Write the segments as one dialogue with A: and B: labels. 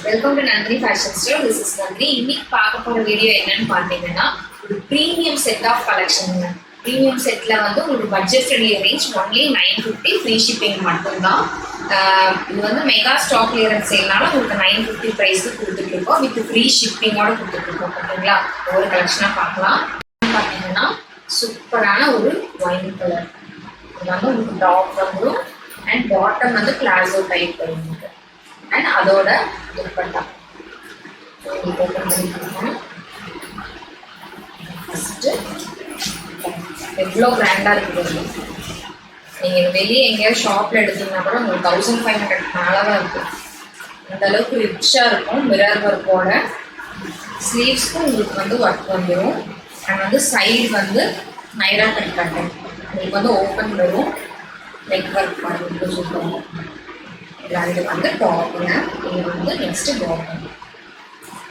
A: Welcome to Nandini fashion store. This is Nandini. இன்னைக்கு பார்க்க போற வீடியோ என்னன்னு பார்த்தீங்கன்னா, ஒரு premium set of collection. Premium செட்ல வந்து உங்களுக்கு budget friendly range only 950 free shipping மட்டும்தான். இது வந்து மெகா ஸ்டாக் கிளியரன்ஸ் சேல்னால உங்களுக்கு 950 ப்ரைஸ்க்கு கொடுத்துட்டு இருக்கோம். வித் ஃப்ரீ ஷிப்பிங்கோட கொடுத்துட்டு இருக்கோம். ஓகேங்களா? ஒரு கலெக்ஷனாக பார்க்கலாம். பார்த்தீங்கன்னா சூப்பரான ஒரு ஒயின் கலர். இது வந்து உங்களுக்கு டாப் வந்துடும் அண்ட் பாட்டம் வந்து பிளாசோ டைப் வரும். அண்ட் அதோட துப்பட்டா ஓப்பன் பண்ணிக்கலாம். ஃபஸ்ட்டு எவ்வளோ கிராண்டாக இருக்குது. நீங்கள் வெளியே எங்கேயாவது ஷாப்பில் எடுத்தீங்கன்னா கூட உங்களுக்கு 1500 மேலே தான் இருக்கும். அந்த அளவுக்கு ரிச்சாக இருக்கும். மிரர் ஒர்க்கோட ஸ்லீவ்ஸ்க்கும் உங்களுக்கு வந்து ஒர்க் வந்துடும். அண்ட் வந்து சைடு வந்து நைரா கட் பேட்டர்ன் உங்களுக்கு வந்து ஓப்பன் வரும். நெக் ஒர்க் பண்ணுறது சூப்பராக. இது வந்து டாப்புங்க. இது வந்து நெக்ஸ்ட்டு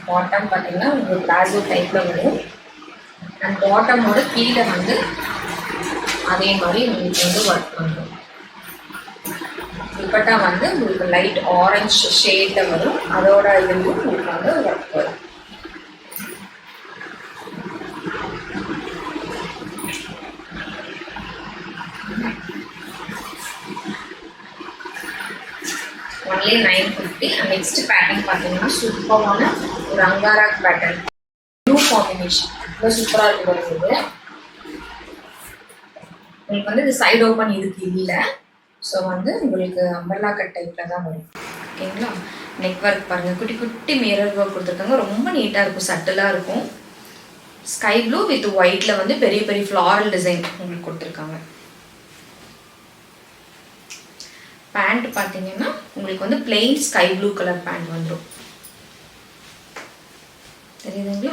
A: பாட்டம் பார்த்தீங்கன்னா உங்களுக்கு பிளாசோ டைப்பில் வரும். அண்ட் பாட்டமோட கீழே வந்து அதே மாதிரி உங்களுக்கு வந்து ஒர்க் பண்ணும். துப்பட்டா வந்து உங்களுக்கு லைட் ஆரஞ்சு ஷேடில் வரும். அதோட இதுவும் உங்களுக்கு வந்து ஒர்க் வரும். ஒன்லி 950. அண்ட் நெக்ஸ்ட் பேட்டர்ன் பார்த்தீங்கன்னா சூப்பரான ஒரு அங்காராக் பேட்டர்ன். ப்ளூ காம்பினேஷன் ரொம்ப சூப்பராக இருக்கு வருது. உங்களுக்கு வந்து இது சைடு ஓப்பன் இதுக்கு இல்லை. ஸோ வந்து உங்களுக்கு அம்பர்லா கட் டைப்பில் தான் வரும். ஓகேங்களா? நெக் ஒர்க் பாருங்கள், குட்டி குட்டி மிரர் ஒர்க் கொடுத்துருக்காங்க. ரொம்ப நீட்டாக இருக்கும், சட்டிலாக இருக்கும். ஸ்கை ப்ளூ வித் ஒயிட்டில் வந்து பெரிய பெரிய ஃப்ளாரல் டிசைன் உங்களுக்கு கொடுத்துருக்காங்க. பேண்ட் பார்த்தீங்கன்னா உங்களுக்கு வந்து plain sky blue colour pant வந்துடும். தெரியுதுங்களா?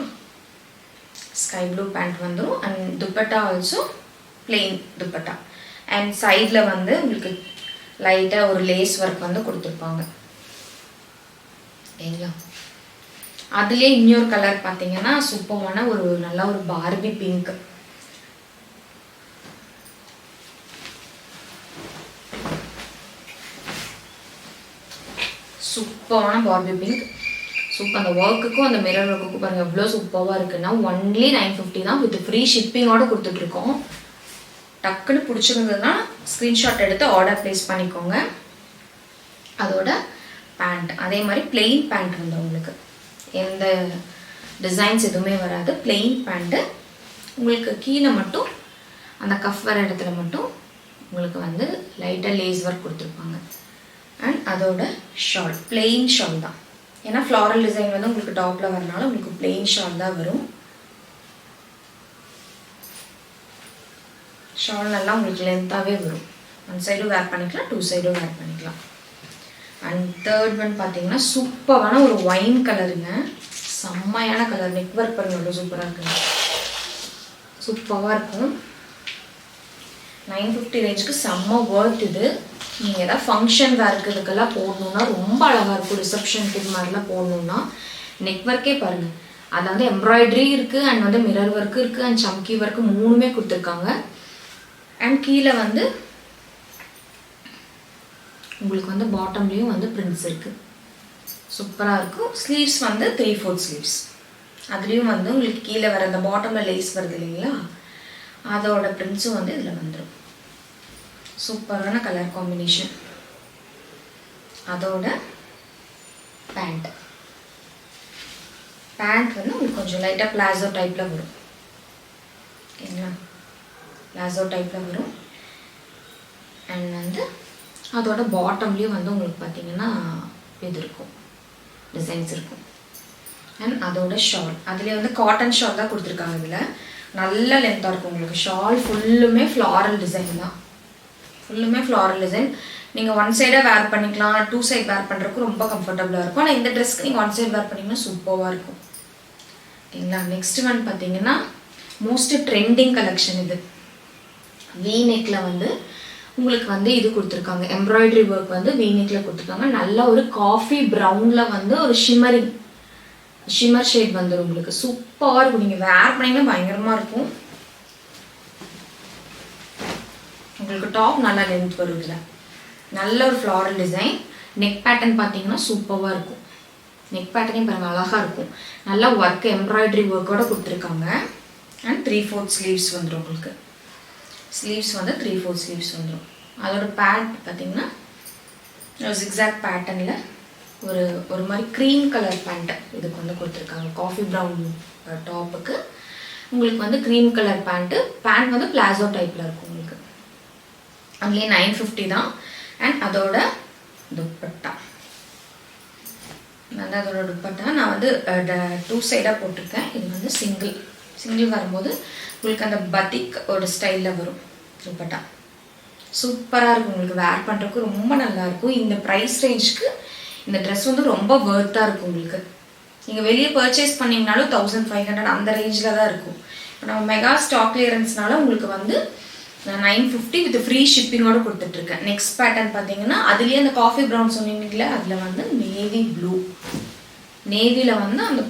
A: ஸ்கை ப்ளூ பேண்ட் வந்துடும். And dupatta also plain dupatta. And சைடில் வந்து உங்களுக்கு லைட்டாக ஒரு லேஸ் ஒர்க் வந்து கொடுத்துருப்பாங்க. சரிங்களா? அதுலேயே இன்னொரு கலர் பார்த்தீங்கன்னா சூப்பரான ஒரு நல்ல ஒரு பார்பி பிங்க். சூப்பரான பார்பி பிங்க். சூப்பர். அந்த ஒர்க்குக்கும் அந்த மிரர் ஒர்க்குக்கும் பாருங்கள் எவ்வளோ சூப்பராக இருக்குன்னா ஒன்லி 950 தான் வித் ஃப்ரீ ஷிப்பிங்கோடு கொடுத்துட்ருக்கோம். டக்குன்னு பிடிச்சிருந்ததுன்னா ஸ்க்ரீன்ஷாட் எடுத்து ஆர்டர் ப்ளேஸ் பண்ணிக்கோங்க. அதோட பேண்ட் அதே மாதிரி பிளெயின் பேண்ட் வந்து உங்களுக்கு எந்த டிசைன்ஸ் எதுவுமே வராது. பிளெயின் பேண்ட்டு உங்களுக்கு கீழே மட்டும் அந்த கஃப் வர இடத்துல மட்டும் உங்களுக்கு வந்து லைட்டாக லேஸ் ஒர்க் கொடுத்துருப்பாங்க. அண்ட் அதோட ஷால் பிளெயின் ஷால் தான். ஏன்னா ஃப்ளாரல் டிசைன் வந்து உங்களுக்கு டாப்பில் வரனால உங்களுக்கு பிளெயின் ஷால் தான் வரும். ஷால் நல்லா உங்களுக்கு லென்த்தாகவே வரும். ஒன் சைடும் வேர் பண்ணிக்கலாம், டூ சைடும் வேர் பண்ணிக்கலாம். அண்ட் தேர்ட் ஒன் பார்த்தீங்கன்னா சூப்பரான ஒரு ஒயின் கலருங்க. செம்மையான கலர். நெக் ஒர்க் பாருங்க எவ்வளோ சூப்பராக இருக்குங்க. சூப்பராக இருக்கும். 950 ரேஞ்சுக்கு செம்ம ஒர்த் இது. நீங்கள் எதாவது ஃபங்க்ஷன் வேர்க்கு இதுக்கெல்லாம் போடணுன்னா ரொம்ப அழகாக இருக்கும். ரிசப்ஷனுக்கு இது மாதிரிலாம் போடணுன்னா நெக் ஒர்க்கே பாருங்கள். அது வந்து எம்ப்ராய்டரி இருக்குது அண்ட் வந்து மிரர் ஒர்க்கு இருக்குது அண்ட் சம்கி ஒர்க்கு மூணுமே கொடுத்துருக்காங்க. அண்ட் கீழே வந்து உங்களுக்கு வந்து பாட்டம்லேயும் வந்து பிரிண்ட்ஸ் இருக்குது. சூப்பராக இருக்கும். ஸ்லீவ்ஸ் வந்து 3/4 ஸ்லீவ்ஸ். அதுலேயும் வந்து உங்களுக்கு கீழே வர அந்த பாட்டமில் லேஸ் வருது இல்லைங்களா, அதோட பிரிண்ட்ஸும் வந்து இதில் வந்துடும். சூப்பரான கலர் காம்பினேஷன். அதோட பேண்ட் வந்து உங்களுக்கு கொஞ்சம் லைட்டாக பிளாசோ டைப்பில் வரும். ஓகேங்களா? பிளாசோ டைப்பில் வரும். அண்ட் வந்து அதோட பாட்டம்லேயும் வந்து உங்களுக்கு பார்த்தீங்கன்னா இது இருக்கும், டிசைன்ஸ் இருக்கும். அண்ட் அதோட ஷால் அதுலேயே வந்து காட்டன் ஷால் தான் கொடுத்துருக்காங்க. இதில் நல்ல லென்த்தாக இருக்கும் உங்களுக்கு. ஷால் ஃபுல்லுமே ஃப்ளாரல் டிசைன் தான். ஃபுல்லுமே ஃப்ளாரல் டிசைன். நீங்கள் ஒன் சைடாக வேர் பண்ணிக்கலாம், டூ சைட் வேர் பண்ணுறதுக்கு ரொம்ப கம்ஃபர்டபுளாக இருக்கும். ஆனால் இந்த ட்ரெஸ்க்கு நீங்கள் ஒன் சைட் வேர் பண்ணிங்கன்னா சூப்பராக இருக்கும். ஓகேங்களா? நெக்ஸ்ட் ஒன் பார்த்தீங்கன்னா மோஸ்ட் ட்ரெண்டிங் கலெக்ஷன். இது வீ நெக்கில் வந்து உங்களுக்கு வந்து இது கொடுத்துருக்காங்க. எம்ப்ராய்டரி ஒர்க் வந்து வீ நெக்கில் கொடுத்துருக்காங்க. நல்ல ஒரு காஃபி ப்ரௌனில் வந்து ஒரு ஷிம்மர் ஷேட் வந்துடும் உங்களுக்கு. சூப்பராக இருக்கும். நீங்கள் வேர் பண்ணிங்கன்னா பயங்கரமாக இருக்கும். உங்களுக்கு டாப் நல்லா லென்த் வரும். இதில் நல்ல ஒரு ஃப்ளாரல் டிசைன். நெக் பேட்டர்ன் பார்த்தீங்கன்னா சூப்பராக இருக்கும். நெக் பேட்டர்னே பாருங்கள் அழகாக இருக்கும். நல்லா ஒர்க் எம்ப்ராய்டரி ஒர்க்கோடு கொடுத்துருக்காங்க. அண்ட் 3/4 ஸ்லீவ்ஸ் வந்துடும் உங்களுக்கு. ஸ்லீவ்ஸ் வந்து 3/4 ஸ்லீவ்ஸ் வந்துடும். அதோட பேண்ட் பார்த்திங்கன்னா ஜிக்ஸாக் பேட்டர்னில் ஒரு மாதிரி க்ரீம் கலர் பேண்ட்டு இதுக்கு வந்து கொடுத்துருக்காங்க. காஃபி ப்ரௌன் டாப்புக்கு உங்களுக்கு வந்து க்ரீம் கலர் பேண்ட் வந்து பிளாசோ டைப்பில் இருக்கும் உங்களுக்கு. அதுலேயே 950 தான். அண்ட் அதோட துப்பட்டா வந்து அதோட துப்பட்டா நான் வந்து 2 சைடாக போட்டிருக்கேன். இது வந்து சிங்கிள் வரும்போது உங்களுக்கு அந்த பத்திக் ஒரு ஸ்டைலில் வரும் துப்பட்டா. சூப்பராக இருக்கும் உங்களுக்கு. வேர் பண்ணுறதுக்கு ரொம்ப நல்லாயிருக்கும். இந்த ப்ரைஸ் ரேஞ்சுக்கு இந்த ட்ரெஸ் வந்து ரொம்ப வர்த்தாக இருக்கும் உங்களுக்கு. நீங்கள் வெளியே பர்ச்சேஸ் பண்ணிங்கனாலும் 1500 அந்த ரேஞ்சில் தான் இருக்கும். இப்போ நம்ம மெகா ஸ்டாக் கிளியரன்ஸ்னால உங்களுக்கு வந்து 950 வித் ஃப்ரீ ஷிப்பிங்கோடு கொடுத்துட்ருக்கேன். நெக்ஸ்ட் பேட்டர்ன் பார்த்தீங்கன்னா அதுலேயே அந்த காஃபி ப்ரௌன் சொன்னீங்களே அதில் வந்து நேவி ப்ளூ. நேவியில் வந்து அந்த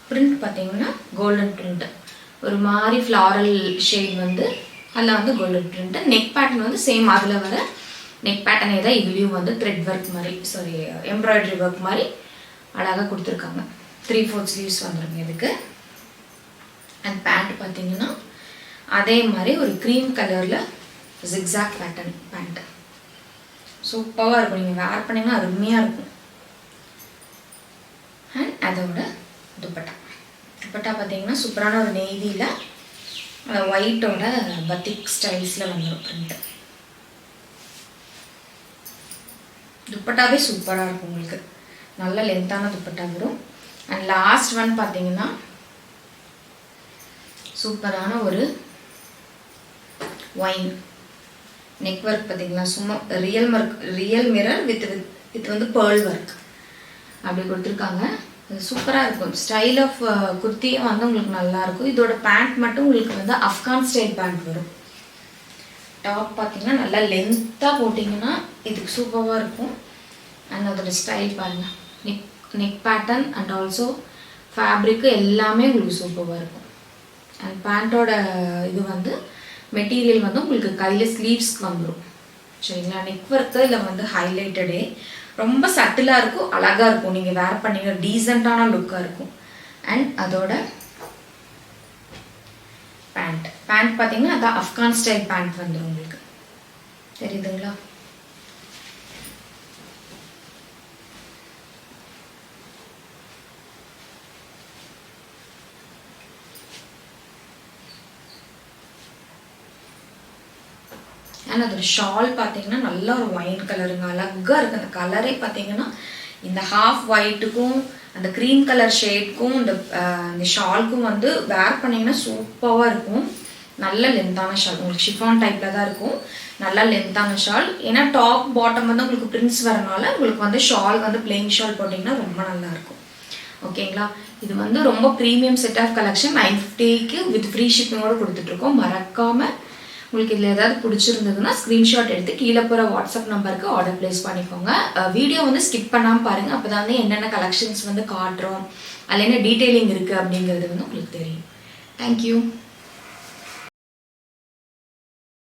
A: பிரிண்ட் பார்த்தீங்கன்னா கோல்டன் பிரிண்ட்டு ஒரு மாதிரி ஃப்ளாரல் ஷேட் வந்து அதில் வந்து கோல்டன் பிரிண்ட்டு. நெக் பேட்டர்ன் வந்து சேம் அதில் வர நெக் பேட்டர்னே தான் இதுலேயும் வந்து த்ரெட் ஒர்க் மாதிரி எம்ப்ராய்டரி ஒர்க் மாதிரி அழகாக கொடுத்துருக்காங்க. 3/4 ஸ்லீவ்ஸ் வந்துருங்க இதுக்கு. அண்ட் பேண்ட் பார்த்தீங்கன்னா அதே மாதிரி ஒரு க்ரீம் கலரில் ஜிக்ஸாக் பேட்டர்ன் பேண்ட்டு சூப்பராக இருக்கும். நீங்கள் வேர் பண்ணிங்கன்னா அருமையாக இருக்கும். அண்ட் அதோட துப்பட்டா பார்த்தீங்கன்னா சூப்பரான ஒரு நேவியில் ஒயிட்டோட பத்திக் ஸ்டைல்ஸில் வந்துடும் பிரிண்ட்டு. துப்பட்டாவே சூப்பராக இருக்கும் உங்களுக்கு. நல்ல லென்த்தான துப்பட்டா வரும். அண்ட் லாஸ்ட் ஒன் பார்த்தீங்கன்னா சூப்பரான ஒரு ஒயின் நெக் ஒர்க் பார்த்தீங்களா. சும்மா ரியல் மிரர் வித் வந்து பேர்ல் ஒர்க் அப்படி கொடுத்துருக்காங்க. அது சூப்பராக இருக்கும். ஸ்டைல் ஆஃப் குர்த்தியே வந்து உங்களுக்கு நல்லாயிருக்கும். இதோட பேண்ட் மட்டும் உங்களுக்கு வந்து ஆப்கான் ஸ்டைல் பேண்ட் வரும். டாப் பார்த்தீங்கன்னா நல்லா லென்த்தாக போட்டிங்கன்னா இதுக்கு சூப்பராக இருக்கும். அண்ட் அதோட ஸ்டைல் பாருங்கள். Neck pattern and also fabric எல்லாமே உங்களுக்கு சூப்பராக இருக்கும். அண்ட் பேண்ட்டோட இது வந்து மெட்டீரியல் வந்து உங்களுக்கு கையில் ஸ்லீவ்ஸ்க்கு வந்துடும். சரிங்களா. நெக் ஒர்க்கு இதில் வந்து ஹைலைட்டடே ரொம்ப சட்டிலாக இருக்கும். அழகாக இருக்கும். நீங்கள் வேர் பண்ணிங்க டீசெண்டான லுக்காக இருக்கும். அண்ட் அதோட பேண்ட் பார்த்தீங்கன்னா அதான் ஆப்கான் ஸ்டைல் பேண்ட் வந்துடும் உங்களுக்கு. தெரியுதுங்களா. அண்ட் அதோட ஷால் பார்த்தீங்கன்னா நல்ல ஒரு ஒயின் கலருங்க. அழகாக இருக்குது. அந்த கலரே பார்த்தீங்கன்னா இந்த ஹாஃப் ஒயிட்டுக்கும் அந்த க்ரீம் கலர் ஷேட்க்கும் இந்த ஷால்க்கும் வந்து வேர் பண்ணிங்கன்னா சூப்பராக இருக்கும். நல்ல லென்த்தான ஷால் உங்களுக்கு ஷிஃபான் டைப்பில் தான் இருக்கும். நல்லா லென்த்தான ஷால். ஏன்னா டாப் பாட்டம் வந்து உங்களுக்கு பிரிண்ட்ஸ் வரனால உங்களுக்கு வந்து ஷால் வந்து பிளெயின் ஷால் போட்டிங்கன்னா ரொம்ப நல்லாயிருக்கும். ஓகேங்களா. இது வந்து ரொம்ப ப்ரீமியம் செட் ஆஃப் கலெக்ஷன் 950க்கு வித் ஃப்ரீ ஷிப்பிங்கோடு கொடுத்துட்ருக்கோம். மறக்காமல் உங்களுக்கு இதில் ஏதாவது பிடிச்சிருந்ததுன்னா ஸ்க்ரீன்ஷாட் எடுத்து கீழே போகிற வாட்ஸ்அப் நம்பருக்கு ஆர்டர் ப்ளேஸ் பண்ணிக்கோங்க. வீடியோ வந்து ஸ்கிப் பண்ணாமல் பாருங்கள். அப்போ தான் வந்து என்னென்ன கலெக்ஷன்ஸ் வந்து காட்டுறோம், அதில் என்ன டீட்டெயிலிங் இருக்குது அப்படிங்கிறது வந்து உங்களுக்கு தெரியும். தேங்க்யூ.